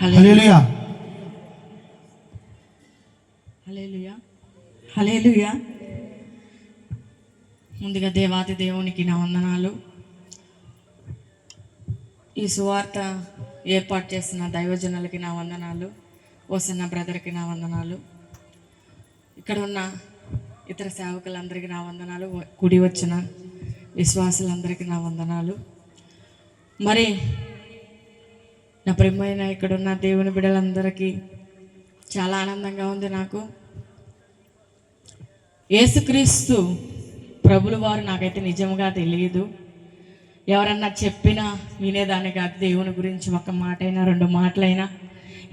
హల్లెలూయా హల్లెలూయా హల్లెలూయా. ముందుగా దేవాది దేవునికి నా వందనాలు. ఈ సువార్త ఏర్పాటు చేసిన దైవజనులకి నా వందనాలు. ఓసన్న బ్రదర్కి నా వందనాలు. ఇక్కడ ఉన్న ఇతర సేవకులందరికీ నా వందనాలు. కూడి వచ్చిన విశ్వాసులందరికీ నా వందనాలు. మరి నా ప్రియమైన ఇక్కడున్న దేవుని బిడ్డలందరికీ చాలా ఆనందంగా ఉంది. నాకు యేసుక్రీస్తు ప్రభుల వారు నాకైతే నిజంగా తెలియదు. ఎవరన్నా చెప్పినా వినేదాన్ని కాదు. దేవుని గురించి ఒక మాటైనా రెండు మాటలైనా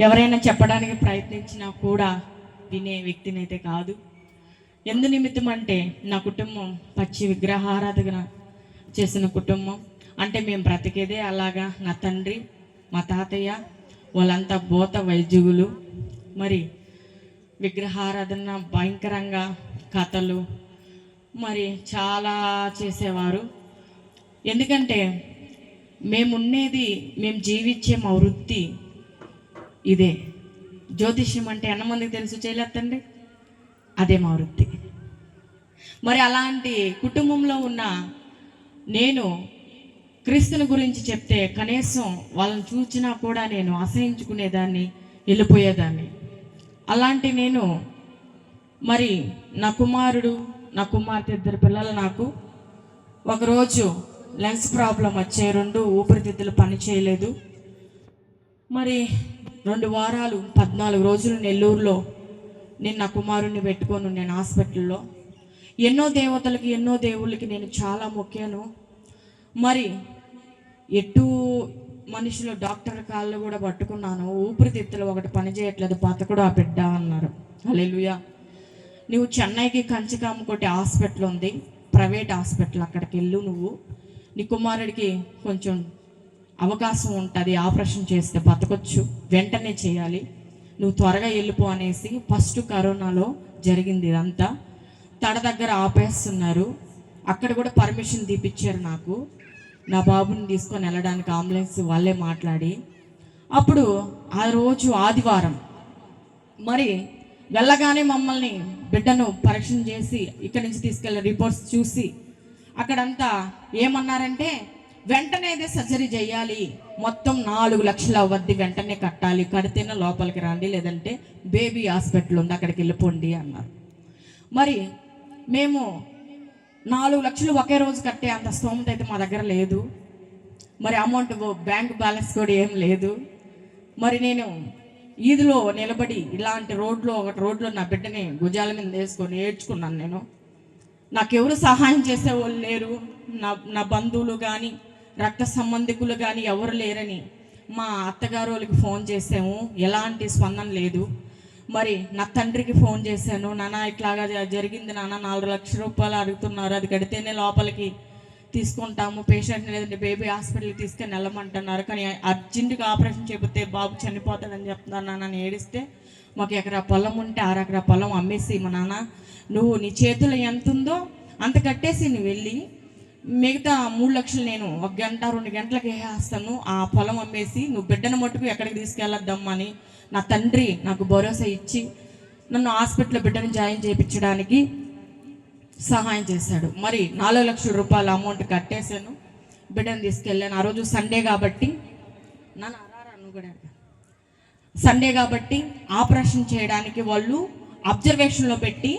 ఎవరైనా చెప్పడానికి ప్రయత్నించినా కూడా వినే వ్యక్తిని అయితే కాదు. ఎందు నిమిత్తం అంటే నా కుటుంబం పచ్చి విగ్రహారాధన చేసిన కుటుంబం. అంటే మేము బ్రతికేదే అలాగా. నా తండ్రి మా తాతయ్య వాళ్ళంతా భూత వైద్యులు. మరి విగ్రహారాధన భయంకరంగా కథలు మరి చాలా చేసేవారు. ఎందుకంటే మేము జీవించే మా వృత్తి ఇదే. జ్యోతిష్యం అంటే ఎంతమందికి తెలుసు చేయలేదండి? అదే మా వృత్తి. మరి అలాంటి కుటుంబంలో ఉన్న నేను క్రీస్తుని గురించి చెప్తే కనీసం వాళ్ళని చూసినా కూడా నేను అసహించుకునేదాన్ని, వెళ్ళిపోయేదాన్ని. అలాంటి నేను మరి నా కుమారుడు నా కుమార్తె ఇద్దరు పిల్లలు నాకు ఒకరోజు లెన్స్ ప్రాబ్లం వచ్చాయి. 2 ఊపిరితిత్తులు పని చేయలేదు. మరి 2 వారాలు 14 రోజులు నెల్లూరులో నేను నా కుమారుడిని పెట్టుకొని నేను హాస్పిటల్లో ఎన్నో దేవతలకి ఎన్నో దేవుళ్ళకి నేను చాలా మొక్కాను. మరి ఎటు మనుషులు డాక్టర్ కాళ్ళు కూడా పట్టుకున్నాను. ఊపిరితిత్తులు ఒకటి పని చేయట్లేదు, బతకడు ఆ బిడ్డ అన్నారు. హల్లెలూయా. నువ్వు చెన్నైకి కంచికామకోటి హాస్పిటల్ ఉంది, ప్రైవేట్ హాస్పిటల్, అక్కడికి వెళ్ళు. నువ్వు నీ కుమారుడికి కొంచెం అవకాశం ఉంటుంది, ఆపరేషన్ చేస్తే బతకొచ్చు, వెంటనే చేయాలి, నువ్వు త్వరగా వెళ్ళిపో అనేసి. ఫస్ట్ కరోనాలో జరిగింది ఇదంతా. తడ దగ్గర ఆపేస్తున్నారు. అక్కడ కూడా పర్మిషన్ తీపిచ్చారు నాకు, నా బాబుని తీసుకొని వెళ్ళడానికి అంబులెన్స్ వాళ్ళే మాట్లాడి. అప్పుడు ఆ రోజు ఆదివారం. మరి వెళ్ళగానే మమ్మల్ని బిడ్డను పరీక్ష చేసి ఇక్కడి నుంచి తీసుకెళ్ళి రిపోర్ట్స్ చూసి అక్కడంతా ఏమన్నారంటే వెంటనే అయితే సర్జరీ చేయాలి, మొత్తం 4 లక్షలు అవ్వద్ది, వెంటనే కట్టాలి, కడితేనే లోపలికి రండి, లేదంటే బేబీ హాస్పిటల్ ఉంది అక్కడికి వెళ్ళిపోండి అన్నారు. మరి మేము 4 లక్షలు ఒకే రోజు కట్టే అంత స్తోమత అయితే మా దగ్గర లేదు. మరి అమౌంట్ బ్యాంక్ బ్యాలెన్స్ కూడా ఏం లేదు. మరి నేను ఈదులో నిలబడి ఇలాంటి రోడ్లో నా బిడ్డని భుజాల మీద వేసుకొని ఏడ్చుకున్నాను. నేను నాకెవరు సహాయం చేసేవాళ్ళు లేరు. నా బంధువులు కానీ రక్త సంబంధికులు కానీ ఎవరు లేరని మా అత్తగారు వాళ్ళకి ఫోన్ చేసాము, ఎలాంటి స్పందన లేదు. మరి నా తండ్రికి ఫోన్ చేశాను, నాన్న ఇట్లాగా జరిగింది నాన్న, 4 లక్షల రూపాయలు అడుగుతున్నారు, అది కడితేనే లోపలికి తీసుకుంటాము, పేషెంట్ని లేదంటే బేబీ హాస్పిటల్కి తీసుకొని వెళ్ళమంటున్నారు, కానీ అర్జెంటుగా ఆపరేషన్ చేపితే బాబు చనిపోతాడని చెప్తున్నారు నాన్న అని ఏడిస్తే, మాకు ఎకరా పొలం ఉంటే 6 ఎకరా పొలం అమ్మేసి మా నాన్న నువ్వు నీ చేతిలో ఎంత ఉందో అంత కట్టేసి నువ్వు వెళ్ళి మిగతా 3 లక్షలు నేను 1 గంట 2 గంటలకు వేసేస్తాను, ఆ పొలం అమ్మేసి నువ్వు బిడ్డను మట్టుకు ఎక్కడికి తీసుకెళ్ళొద్దమ్మని నా తండ్రి నాకు భరోసా ఇచ్చి నన్ను హాస్పిటల్లో బిడ్డను జాయిన్ చేయించడానికి సహాయం చేశాడు. మరి 4 లక్షల రూపాయల అమౌంట్ కట్టేశాను, బిడ్డను తీసుకెళ్ళాను. ఆ రోజు సండే కాబట్టి సండే కాబట్టి ఆపరేషన్ చేయడానికి వాళ్ళు అబ్జర్వేషన్లో పెట్టి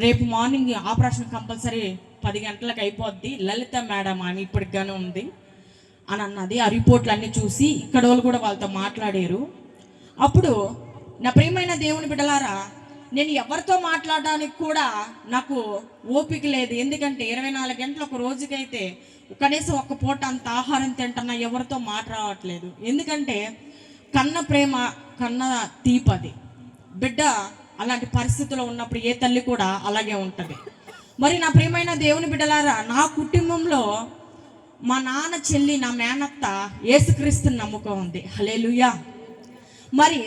రేపు మార్నింగ్ ఆపరేషన్ కంపల్సరీ 10 గంటలకు అయిపోద్ది, లలిత మేడం అని ఇప్పటిగానే ఉంది అని అన్నది. ఆ రిపోర్ట్లు అన్నీ చూసి ఇక్కడ వాళ్ళు కూడా వాళ్ళతో మాట్లాడారు. అప్పుడు నా ప్రియమైన దేవుని బిడ్డలారా, నేను ఎవరితో మాట్లాడడానికి కూడా నాకు ఓపిక లేదు. ఎందుకంటే 24 గంటలు ఒక రోజుకైతే కనీసం 1 పూట అంత ఆహారం తింటున్నా ఎవరితో మాట్లాడట్లేదు. ఎందుకంటే కన్న ప్రేమ కన్న తీపది. బిడ్డ అలాంటి పరిస్థితుల్లో ఉన్నప్పుడు ఏ తల్లి కూడా అలాగే ఉంటుంది. మరి నా ప్రియమైన దేవుని బిడ్డలారా, నా కుటుంబంలో మా నాన్న చెల్లి నా మేనత్త యేసుక్రీస్తుని నమ్ముకో ఉంది. హల్లెలూయా. మరి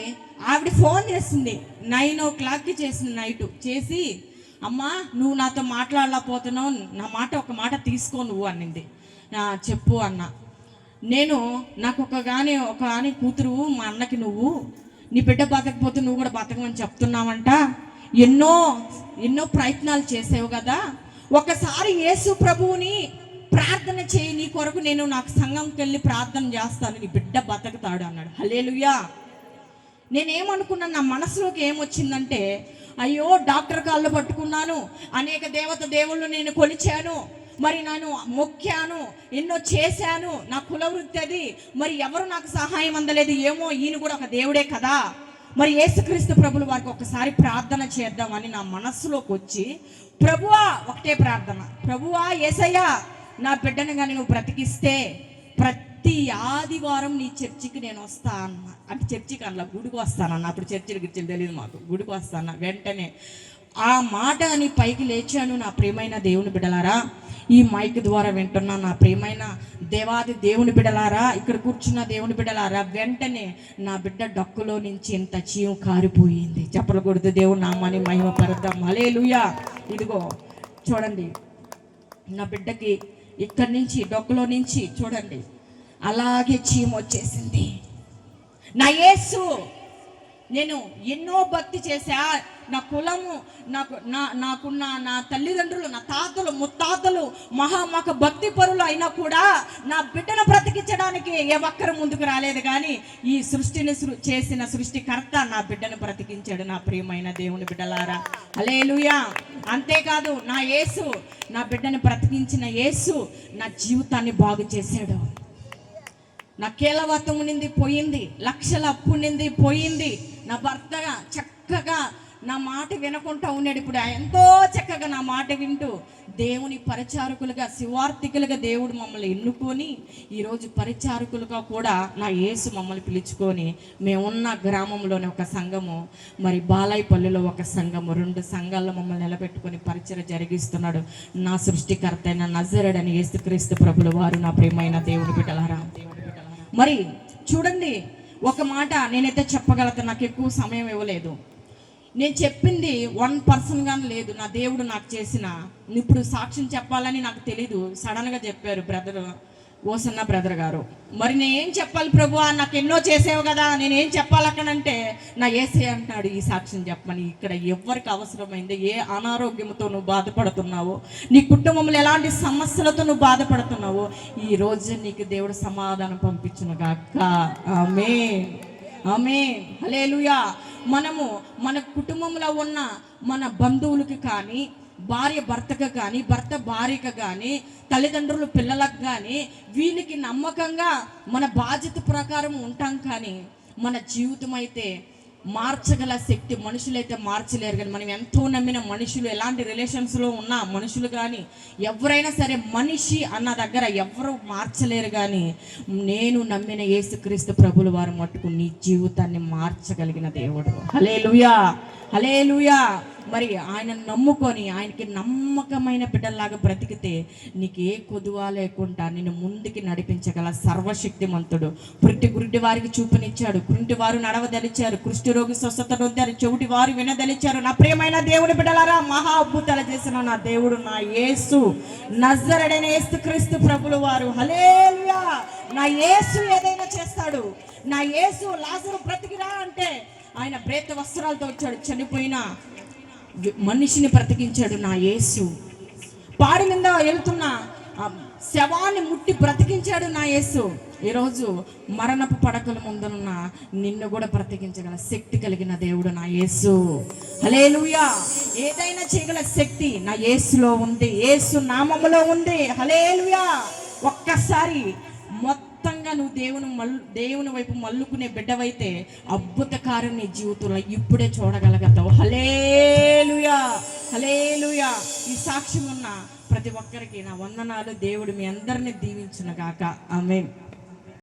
ఆవిడ ఫోన్ చేసింది 9 o'clockకి చేసింది, నైట్ చేసి, అమ్మా నువ్వు నాతో మాట్లాడలేకపోతున్నావు, నా మాట ఒక మాట తీసుకో నువ్వు అనింది. చెప్పు అన్న. నాకు ఒక ఆని కూతురు, మా అన్నకి నువ్వు నీ బిడ్డ బతకపోతే నువ్వు కూడా బతకమని చెప్తున్నావంట. ఎన్నో ఎన్నో ప్రయత్నాలు చేసావు కదా, ఒకసారి యేసు ప్రభువుని ప్రార్థన చేయి, నీ కొరకు నేను నాకు సంఘంకి వెళ్ళి ప్రార్థన చేస్తాను, నీ బిడ్డ బతకుతాడు అన్నాడు. హల్లెలూయా. నేనేమనుకున్నాను, నా మనసులోకి ఏమొచ్చిందంటే, అయ్యో డాక్టర్ కాళ్ళు పట్టుకున్నాను, అనేక దేవుళ్ళు నేను కొలిచాను, మరి నేను మొక్కాను, ఎన్నో చేశాను, నా కులవృత్తి అది, మరి ఎవరు నాకు సహాయం అందలేదు, ఏమో ఈయన కూడా ఒక దేవుడే కదా, మరి యేసుక్రీస్తు ప్రభులు వారికి ఒకసారి ప్రార్థన చేద్దామని నా మనస్సులోకి వచ్చి, ప్రభువా ఒకటే ప్రార్థన, ప్రభువా యేసయ్యా నా బిడ్డను కానీ నువ్వు బ్రతికిస్తే ప్రతి ఆదివారం నీ చర్చికి నేను వస్తా అన్న. అంటే చర్చికి అలా గుడికి వస్తానన్న, అప్పుడు చర్చికి తెలియదు మాకు, గుడికి వస్తాను. వెంటనే ఆ మాట అని పైకి లేచాను. నా ప్రియమైన దేవుని బిడ్డలారా, ఈ మైక్ ద్వారా వింటున్నా నా ప్రియమైన దేవాది దేవుని బిడ్డలారా, ఇక్కడ కూర్చున్న దేవుని బిడ్డలారా, వెంటనే నా బిడ్డ డొక్కులో నుంచి ఇంత చీము కారిపోయింది. చెప్పకూడదు, దేవుని నామాన్ని మహిమ పరద్దాం. హల్లెలూయా. ఇదిగో చూడండి, నా బిడ్డకి ఇక్కడి నుంచి డొక్కులో నుంచి చూడండి అలాగే చీము వచ్చేసింది. నా యేసు, నేను ఎన్నో భక్తి చేశా, నా కులము, నాకున్న నా తల్లిదండ్రులు, నా తాతలు ముత్తాతలు మహామక భక్తి పరులు అయినా కూడా నా బిడ్డను బ్రతికించడానికి ఏ ఒక్కరు ముందుకు రాలేదు. కానీ ఈ సృష్టిని చేసిన సృష్టికర్త నా బిడ్డను బ్రతికించాడు. నా ప్రియమైన దేవుని బిడ్డలారా, హల్లెలూయా. అంతేకాదు, నా యేసు, నా బిడ్డను బ్రతికించిన యేసు నా జీవితాన్ని బాగు చేశాడు. నా కీలవతం ఉండింది పోయింది, లక్షల అప్పు ఉండింది పోయింది. నా భర్తగా చక్కగా నా మాట వినకుండా ఉన్నాడు, ఇప్పుడు ఎంతో చక్కగా నా మాట వింటూ దేవుని పరిచారకులుగా, శివార్థికులుగా దేవుడు మమ్మల్ని ఎన్నుకొని ఈరోజు పరిచారకులుగా కూడా నా యేసు మమ్మల్ని పిలుచుకొని, మేమున్న గ్రామంలోనే ఒక సంఘము, మరి బాలాయపల్లిలో ఒక సంఘము, 2 సంఘాల్లో మమ్మల్ని నిలబెట్టుకొని పరిచయం జరిగిస్తున్నాడు నా సృష్టికర్త అయిన నజరేయుడైన యేసుక్రీస్తు ప్రభుల వారు. నా ప్రియమైన దేవుని బిడ్డలారా, మరి చూడండి, ఒక మాట నేనైతే చెప్పగలుగుతాను, నాకు ఎక్కువ సమయం ఇవ్వలేదు. నేను చెప్పింది 1% గాని లేదు. నా దేవుడు నాకు చేసిన, ఇప్పుడు సాక్ష్యం చెప్పాలని నాకు తెలీదు, సడన్గా చెప్పారు ఓసన్న బ్రదర్ గారు. మరి నేనేం చెప్పాలి ప్రభువా, నాకు ఎన్నో చేసావు కదా, నేనేం చెప్పాలి అక్కడంటే, నా యేసే అంటున్నాడు ఈ సాక్ష్యం చెప్పమని. ఇక్కడ ఎవరికి అవసరమైంది, ఏ అనారోగ్యంతో నువ్వు బాధపడుతున్నావో, నీ కుటుంబంలో ఎలాంటి సమస్యలతో నువ్వు బాధపడుతున్నావో, ఈ రోజు నీకు దేవుడు సమాధానం పంపించును గాక. ఆమేన్, ఆమేన్, హల్లెలూయా. మనము మన కుటుంబంలో ఉన్న మన బంధువులకి కానీ, భార్య భర్తకు కానీ, భర్త భార్యకు కానీ, తల్లిదండ్రులు పిల్లలకు కానీ, వీళ్ళకి నమ్మకంగా మన బాధ్యత ప్రకారం ఉంటాం. కానీ మన జీవితం అయితే మార్చగల శక్తి మనుషులైతే మార్చలేరు. కానీ మనం ఎంతో నమ్మిన మనుషులు, ఎలాంటి రిలేషన్స్లో ఉన్న మనుషులు కానీ, ఎవరైనా సరే మనిషి అన్న దగ్గర ఎవరు మార్చలేరు. కానీ నేను నమ్మిన యేసుక్రీస్తు ప్రభుల వారు మట్టుకు నీ జీవితాన్ని మార్చగలిగిన దేవుడు. హల్లెలూయా, హల్లెలూయా. మరి ఆయన నమ్ముకొని ఆయనకి నమ్మకమైన బిడ్డల్లాగా బ్రతికితే నీకు ఏ కొదువా లేకుండా నిన్ను ముందుకి నడిపించగల సర్వశక్తిమంతుడు. గుడ్డి వారికి చూపునిచ్చాడు, కుంటి వారు నడవదలిచారు, కుష్ఠరోగి స్వస్థత నొందారు, చెవిటి వారు వినదలిచారు. నా ప్రియమైన దేవుని బిడ్డలారా, మహా అద్భుతాలు చేసిన నా దేవుడు నా యేసు, నజరేయుడైన యేసుక్రీస్తు ప్రభుల వారు. హల్లెలూయా. నా యేసు ఏదైనా చేస్తాడు. నా యేసు లాజరు బ్రతికిరా అంటే ఆయన ప్రేత వస్త్రాలతో వచ్చాడు, చనిపోయిన మనిషిని బ్రతికించాడు నా యేసు. పాడి మీద వెళ్తున్న శవాన్ని ముట్టి బ్రతికించాడు నా యేసు. ఈరోజు మరణపు పడకల ముందున్న నిన్ను కూడా బ్రతికించగల శక్తి కలిగిన దేవుడు నా యేసు. హల్లెలూయా. ఏదైనా చేయగల శక్తి నా యేసులో ఉంది, యేసు నామములో ఉంది. హల్లెలూయా. ఒక్కసారి మొత్తంగా నువ్వు దేవుని వైపు మల్లుకునే బిడ్డవైతే అద్భుత కార్యం నీ జీవితంలో ఇప్పుడే చూడగలుగుతావు. హల్లెలూయా, హల్లెలూయా. ఈ సాక్ష్యం ఉన్న ప్రతి ఒక్కరికి నా వందనాలు. దేవుడు మీ అందరినీ దీవించును గాక. ఆమేన్.